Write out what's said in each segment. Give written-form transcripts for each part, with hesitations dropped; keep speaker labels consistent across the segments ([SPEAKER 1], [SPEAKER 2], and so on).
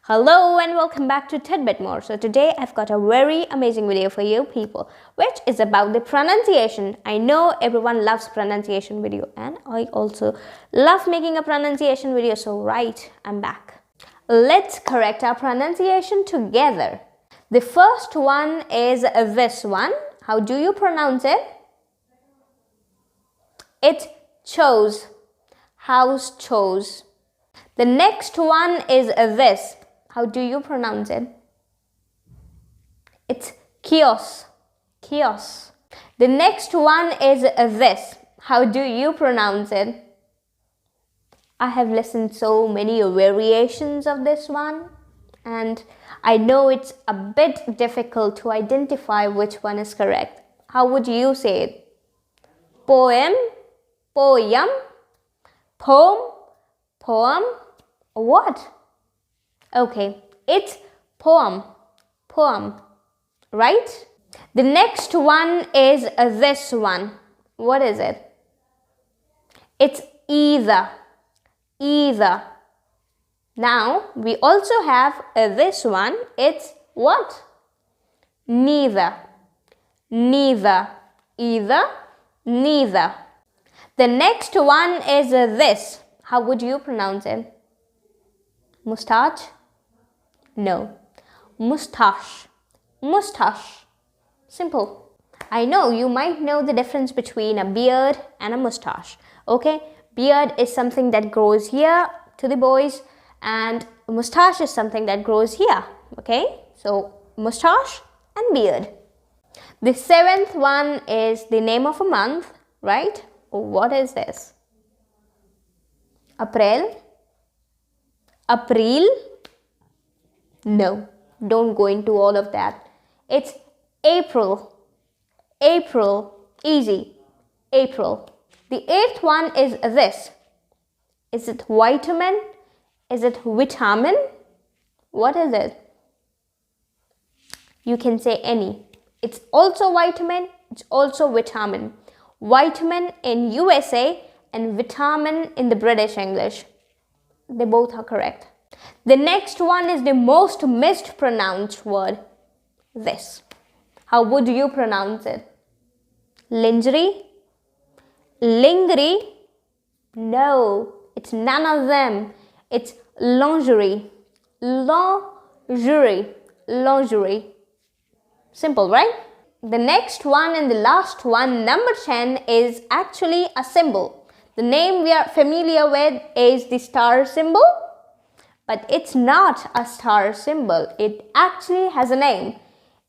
[SPEAKER 1] Hello and welcome back to Tidbit More. So today I've got a very amazing video for you people, which is about the pronunciation. I know everyone loves pronunciation video and I also love making a pronunciation video. So right, I'm back. Let's correct our pronunciation together. The first one is this one. How do you pronounce it? It's chose. House chose. The next one is this. How do you pronounce it? It's kiosk. Kiosk. The next one is this. How do you pronounce it? I have listened so many variations of this one and I know it's a bit difficult to identify which one is correct. How would you say it? Poem, poem, poem, poem, what? Okay, it's poem, poem, right? The next one is this one. What is it? It's either, either. Now, we also have this one. It's what? Neither, neither, either, neither. The next one is this. How would you pronounce it? Moustache? No. Moustache. Moustache. Simple. I know you might know the difference between a beard and a moustache. Okay? Beard is something that grows here to the boys and moustache is something that grows here. Okay? So, moustache and beard. The seventh one is the name of a month, right? What is this? April? April? No, don't go into all of that. It's April. April. Easy. April. The eighth one is this. Is it vitamin? Is it vitamin? What is it? You can say any. It's also vitamin. It's also vitamin. Vitamin in USA and vitamin in the British English. They both are correct. The next one is the most mispronounced word. This. How would you pronounce it? Lingerie? Lingerie? No, it's none of them. It's lingerie. Lingerie. Lingerie. Simple, right? The next one and the last one, number 10, is actually a symbol. The name we are familiar with is the star symbol. But it's not a star symbol. It actually has a name.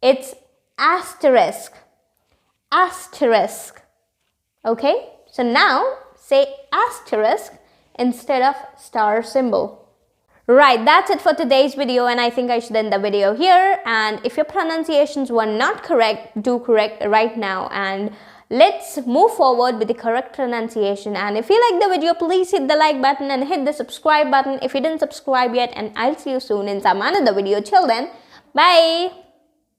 [SPEAKER 1] It's asterisk. Asterisk. Okay? So now say asterisk instead of star symbol. Right, that's it for today's video and I think I should end the video here. And if your pronunciations were not correct, do correct right now. And let's move forward with the correct pronunciation. And if you like the video, please hit the like button and hit the subscribe button if you didn't subscribe yet. And I'll see you soon in some another video. Till then, bye.